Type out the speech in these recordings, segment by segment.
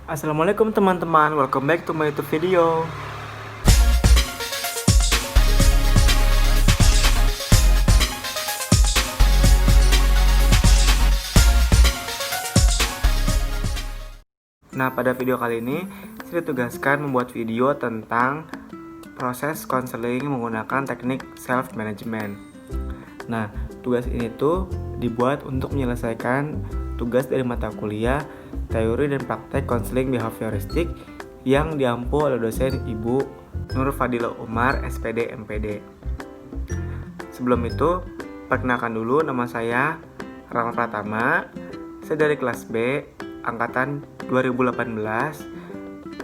Assalamualaikum teman-teman, welcome back to my YouTube video. Nah, pada video kali ini saya ditugaskan membuat video tentang proses konseling menggunakan teknik self management. Nah, tugas ini tuh dibuat untuk menyelesaikan tugas dari mata kuliah teori dan praktek konseling behavioristik yang diampu oleh dosen Ibu Nur Fadila Umar, SPD MPD. Sebelum itu, perkenalkan dulu, nama saya Rama Pratama. Saya dari kelas B, angkatan 2018,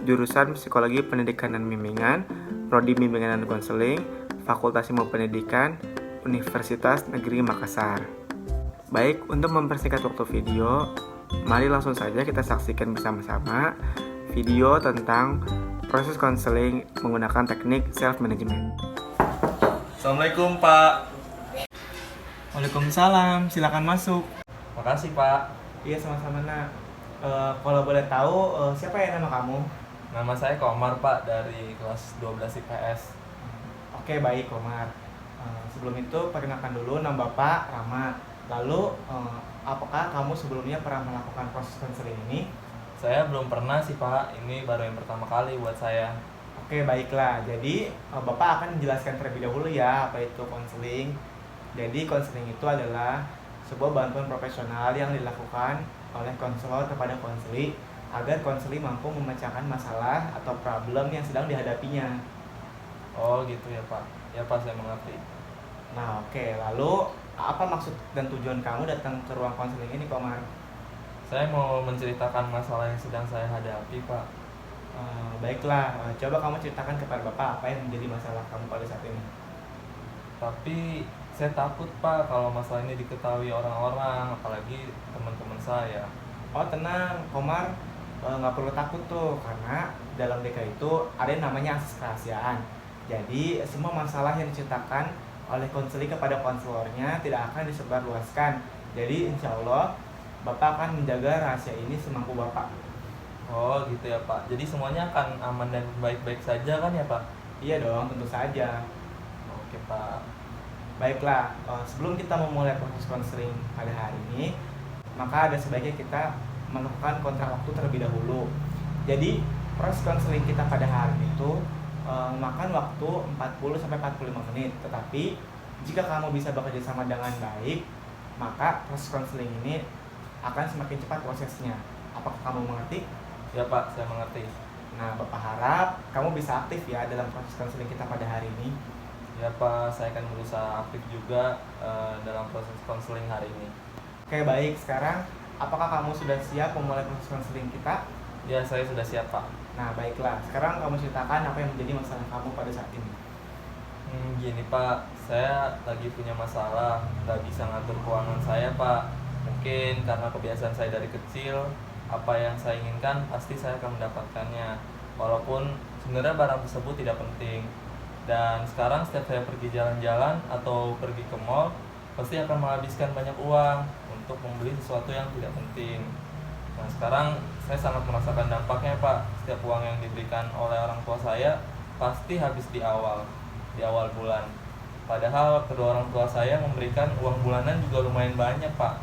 jurusan Psikologi Pendidikan dan Bimbingan, Prodi Bimbingan dan Konseling, Fakultas Ilmu Pendidikan, Universitas Negeri Makassar. Baik, untuk mempersingkat waktu video, mari langsung saja kita saksikan bersama-sama video tentang proses konseling menggunakan teknik self management. Assalamualaikum Pak. Waalaikumsalam, silakan masuk. Makasih Pak. Iya, sama-sama nak. Kalau boleh tahu, siapa ya nama kamu? Nama saya Komar Pak, dari kelas 12 IPS. Oke, baik Komar. Sebelum itu perkenalkan dulu, nama Bapak Rama. Lalu, apakah kamu sebelumnya pernah melakukan proses konseling ini? Saya belum pernah sih Pak, ini baru yang pertama kali buat saya. Oke, baiklah. Jadi, Bapak akan menjelaskan terlebih dahulu ya apa itu konseling. Jadi, konseling itu adalah sebuah bantuan profesional yang dilakukan oleh konselor kepada konseli agar konseli mampu memecahkan masalah atau problem yang sedang dihadapinya. Oh gitu ya Pak. Ya Pak, saya mengerti. Nah, oke. Lalu, apa maksud dan tujuan kamu datang ke ruang konseling ini, Komar? Saya mau menceritakan masalah yang sedang saya hadapi Pak. Baiklah, coba kamu ceritakan kepada Bapak apa yang menjadi masalah kamu pada saat ini. Tapi saya takut Pak kalau masalah ini diketahui orang-orang, apalagi teman-teman saya. Oh, tenang, Komar, nggak perlu takut tuh, karena dalam DK itu ada yang namanya asas kerahasiaan. Jadi, semua masalah yang diceritakan oleh konseli kepada konselornya tidak akan disebarluaskan. Jadi, insya Allah, Bapak akan menjaga rahasia ini semampu Bapak. Oh gitu ya Pak. Jadi semuanya akan aman dan baik-baik saja kan ya Pak? Iya dong, tentu saja. Oke Pak. Baiklah, sebelum kita memulai proses konseling pada hari ini, maka ada sebaiknya kita melakukan kontrak waktu terlebih dahulu. Jadi, proses konseling kita pada hari itu memakan waktu 40-45 menit. Tetapi, jika kamu bisa bekerja sama dengan baik, maka proses konseling ini akan semakin cepat prosesnya. Apakah kamu mengerti? Ya Pak, saya mengerti. Nah, Bapak harap kamu bisa aktif ya dalam proses konseling kita pada hari ini. Ya Pak, saya akan berusaha aktif juga dalam proses konseling hari ini. Oke, baik. Sekarang, apakah kamu sudah siap memulai proses konseling kita? Ya, saya sudah siap Pak. Nah, baiklah. Sekarang kamu ceritakan apa yang menjadi masalah kamu pada saat ini. Gini Pak, saya lagi punya masalah, nggak bisa ngatur keuangan saya Pak. Mungkin karena kebiasaan saya dari kecil, apa yang saya inginkan pasti saya akan mendapatkannya. Walaupun sebenarnya barang tersebut tidak penting. Dan sekarang setiap saya pergi jalan-jalan atau pergi ke mall, pasti akan menghabiskan banyak uang untuk membeli sesuatu yang tidak penting. Nah sekarang saya sangat merasakan dampaknya Pak. Setiap uang yang diberikan oleh orang tua saya pasti habis di awal bulan. Padahal kedua orang tua saya memberikan uang bulanan juga lumayan banyak Pak.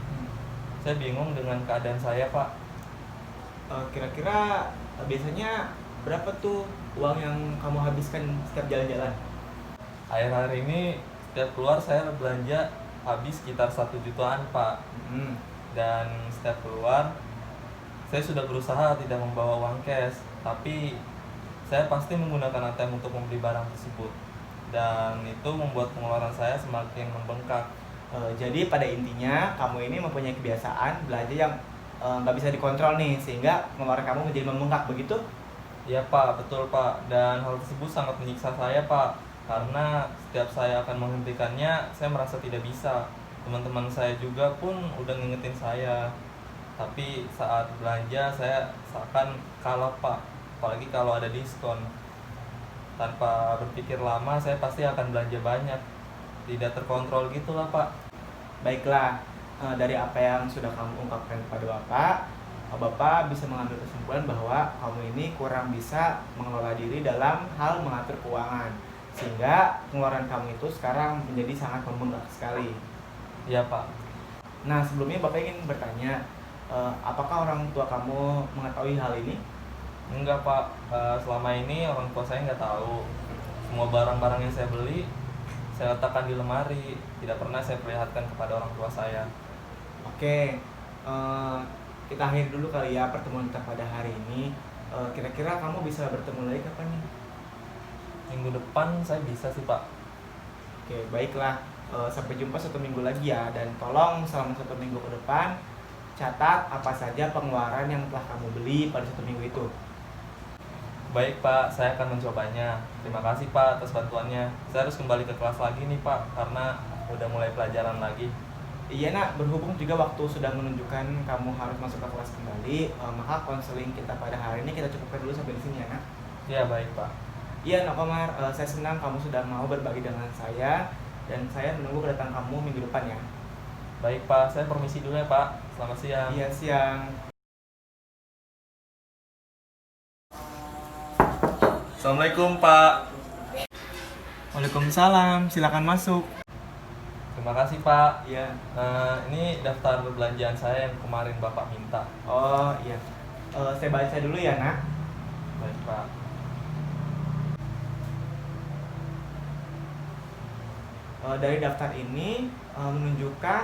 Saya bingung dengan keadaan saya Pak. Kira-kira biasanya berapa tuh uang yang kamu habiskan setiap jalan-jalan? Akhir-akhir ini setiap keluar saya belanja habis sekitar 1 jutaan Pak. Dan setiap keluar saya sudah berusaha tidak membawa uang cash, tapi saya pasti menggunakan ATM untuk membeli barang tersebut, dan itu membuat pengeluaran saya semakin membengkak. Jadi pada intinya kamu ini mempunyai kebiasaan belanja yang nggak bisa dikontrol nih, sehingga pengeluaran kamu menjadi membengkak, begitu? Ya Pak, betul Pak, dan hal tersebut sangat menyiksa saya Pak, karena setiap saya akan menghentikannya saya merasa tidak bisa. Teman-teman saya juga pun udah ngingetin saya, tapi saat belanja saya seakan kalah Pak, apalagi kalau ada diskon. Tanpa berpikir lama saya pasti akan belanja banyak, tidak terkontrol gitulah Pak. Baiklah, dari apa yang sudah kamu ungkapkan kepada Bapak, Bapak bisa mengambil kesimpulan bahwa kamu ini kurang bisa mengelola diri dalam hal mengatur keuangan, sehingga pengeluaran kamu itu sekarang menjadi sangat membengkak sekali. Iya Pak. Nah, sebelumnya Bapak ingin bertanya, apakah orang tua kamu mengetahui hal ini? Enggak Pak. Selama ini orang tua saya nggak tahu. Semua barang-barang yang saya beli saya letakkan di lemari, tidak pernah saya perlihatkan kepada orang tua saya. Oke, eh, kita akhiri dulu kali ya pertemuan kita pada hari ini. Kira-kira kamu bisa bertemu lagi kapan nih? Minggu depan saya bisa sih Pak. Oke, baiklah. Sampai jumpa 1 minggu lagi ya. Dan tolong selama 1 minggu ke depan catat apa saja pengeluaran yang telah kamu beli pada 1 minggu itu. Baik Pak, saya akan mencobanya. Terima kasih Pak atas bantuannya. Saya harus kembali ke kelas lagi nih Pak, karena udah mulai pelajaran lagi. Iya nak, berhubung juga waktu sudah menunjukkan kamu harus masuk ke kelas kembali, maka konseling kita pada hari ini kita cukupkan dulu sampai di sini ya nak. Ya baik Pak. Iya nak Komar, saya senang kamu sudah mau berbagi dengan saya dan saya menunggu kedatangan kamu minggu depan ya. Baik Pak, saya permisi dulu ya Pak. Selamat siang. Iya siang. Assalamualaikum Pak. Waalaikumsalam, silakan masuk. Terima kasih Pak. Iya. Ini daftar belanjaan saya yang kemarin Bapak minta. Oh iya. Saya baca dulu ya nak. Baik Pak. Dari daftar ini menunjukkan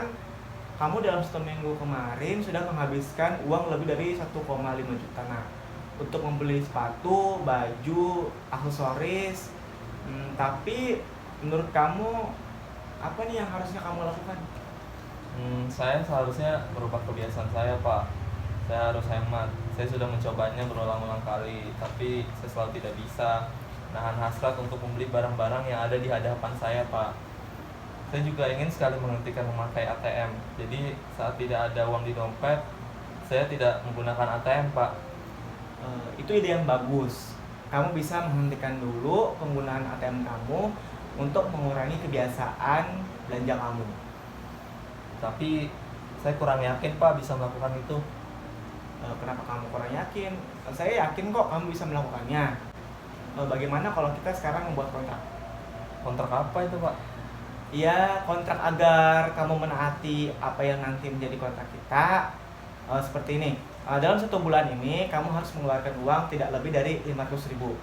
kamu dalam 1 minggu kemarin sudah menghabiskan uang lebih dari 1,5 juta nak untuk membeli sepatu, baju, aksesoris. Tapi menurut kamu apa nih yang harusnya kamu lakukan? Saya seharusnya merubah kebiasaan saya Pak. Saya harus hemat. Saya sudah mencobanya berulang-ulang kali, tapi saya selalu tidak bisa nahan hasrat untuk membeli barang-barang yang ada di hadapan saya Pak. Saya juga ingin sekali menghentikan memakai ATM. Jadi saat tidak ada uang di dompet, saya tidak menggunakan ATM Pak. Itu ide yang bagus. Kamu bisa menghentikan dulu penggunaan ATM kamu untuk mengurangi kebiasaan belanja kamu. Tapi saya kurang yakin Pak bisa melakukan itu. Kenapa kamu kurang yakin? Saya yakin kok kamu bisa melakukannya. Bagaimana kalau kita sekarang membuat kontrak? Kontrak apa itu Pak? Ya, kontrak agar kamu menaati apa yang nanti menjadi kontrak kita. Seperti ini. Dalam 1 bulan ini kamu harus mengeluarkan uang tidak lebih dari 500.000.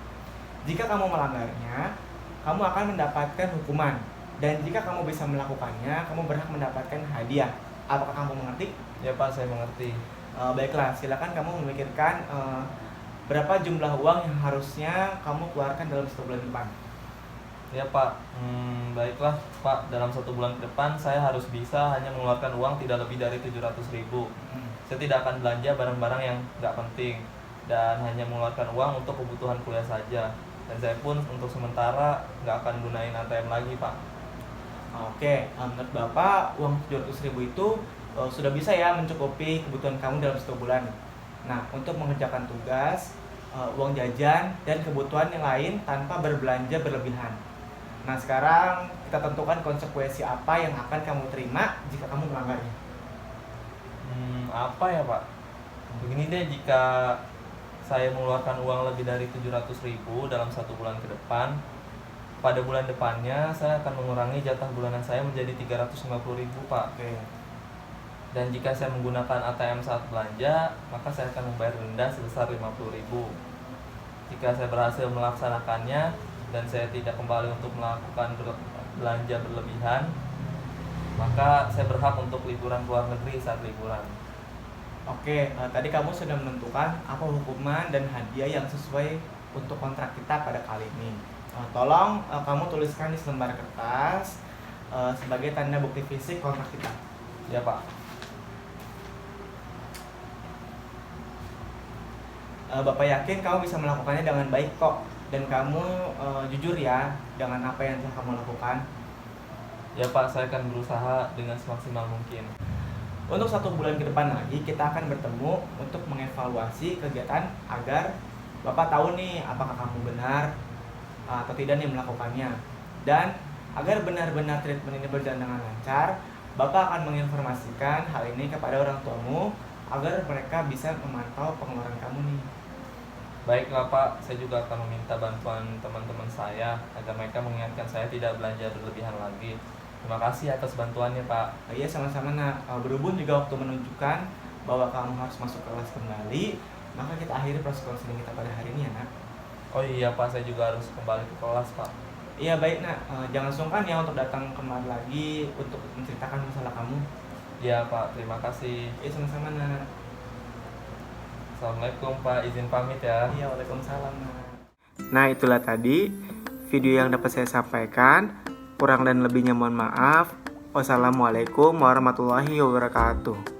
Jika kamu melanggarnya, kamu akan mendapatkan hukuman. Dan jika kamu bisa melakukannya, kamu berhak mendapatkan hadiah. Apakah kamu mengerti? Ya Pak, saya mengerti. Baiklah, silakan kamu memikirkan berapa jumlah uang yang harusnya kamu keluarkan dalam 1 bulan depan. Ya Pak, baiklah Pak, dalam 1 bulan ke depan saya harus bisa hanya mengeluarkan uang tidak lebih dari 700.000. Saya tidak akan belanja barang-barang yang nggak penting dan hanya mengeluarkan uang untuk kebutuhan kuliah saja. Dan saya pun untuk sementara nggak akan gunain ATM lagi Pak. Oke, menurut Bapak uang 700.000 itu sudah bisa ya mencukupi kebutuhan kamu dalam 1 bulan. Nah, untuk mengerjakan tugas, uang jajan, dan kebutuhan yang lain tanpa berbelanja berlebihan. Nah, sekarang kita tentukan konsekuensi apa yang akan kamu terima jika kamu melanggarnya. Apa ya Pak? Begini deh, jika saya mengeluarkan uang lebih dari 700.000 dalam 1 bulan ke depan, pada bulan depannya saya akan mengurangi jatah bulanan saya menjadi 350.000 Pak. Oke. Dan jika saya menggunakan ATM saat belanja, maka saya akan membayar denda sebesar 50.000. Jika saya berhasil melaksanakannya dan saya tidak kembali untuk melakukan belanja berlebihan, maka saya berhak untuk liburan ke luar negeri saat liburan. Oke, tadi kamu sudah menentukan apa hukuman dan hadiah yang sesuai untuk kontrak kita pada kali ini. Tolong kamu tuliskan di selembar kertas sebagai tanda bukti fisik kontrak kita. Ya Pak. Bapak yakin kamu bisa melakukannya dengan baik kok, dan kamu jujur ya dengan apa yang telah kamu lakukan. Ya Pak, saya akan berusaha dengan semaksimal mungkin. Untuk 1 bulan ke depan lagi kita akan bertemu untuk mengevaluasi kegiatan agar Bapak tahu nih apakah kamu benar atau tidak nih melakukannya. Dan agar benar-benar treatment ini berjalan dengan lancar, Bapak akan menginformasikan hal ini kepada orang tuamu agar mereka bisa memantau pengeluaran kamu nih. Baiklah Pak, saya juga akan meminta bantuan teman-teman saya agar mereka mengingatkan saya tidak belanja berlebihan lagi. Terima kasih atas bantuannya Pak. Iya sama-sama nak. Berhubung juga waktu menunjukkan bahwa kamu harus masuk kelas kembali, maka kita akhiri proses konseling kita pada hari ini ya nak. Oh iya Pak, saya juga harus kembali ke kelas Pak. Iya baik nak. Jangan sungkan ya untuk datang kembali lagi untuk menceritakan masalah kamu. Iya Pak, terima kasih. Iya sama-sama nak. Assalamualaikum Pak, izin pamit ya. Iya waalaikumsalam nak. Nah itulah tadi video yang dapat saya sampaikan. Kurang dan lebihnya mohon maaf. Wassalamualaikum warahmatullahi wabarakatuh.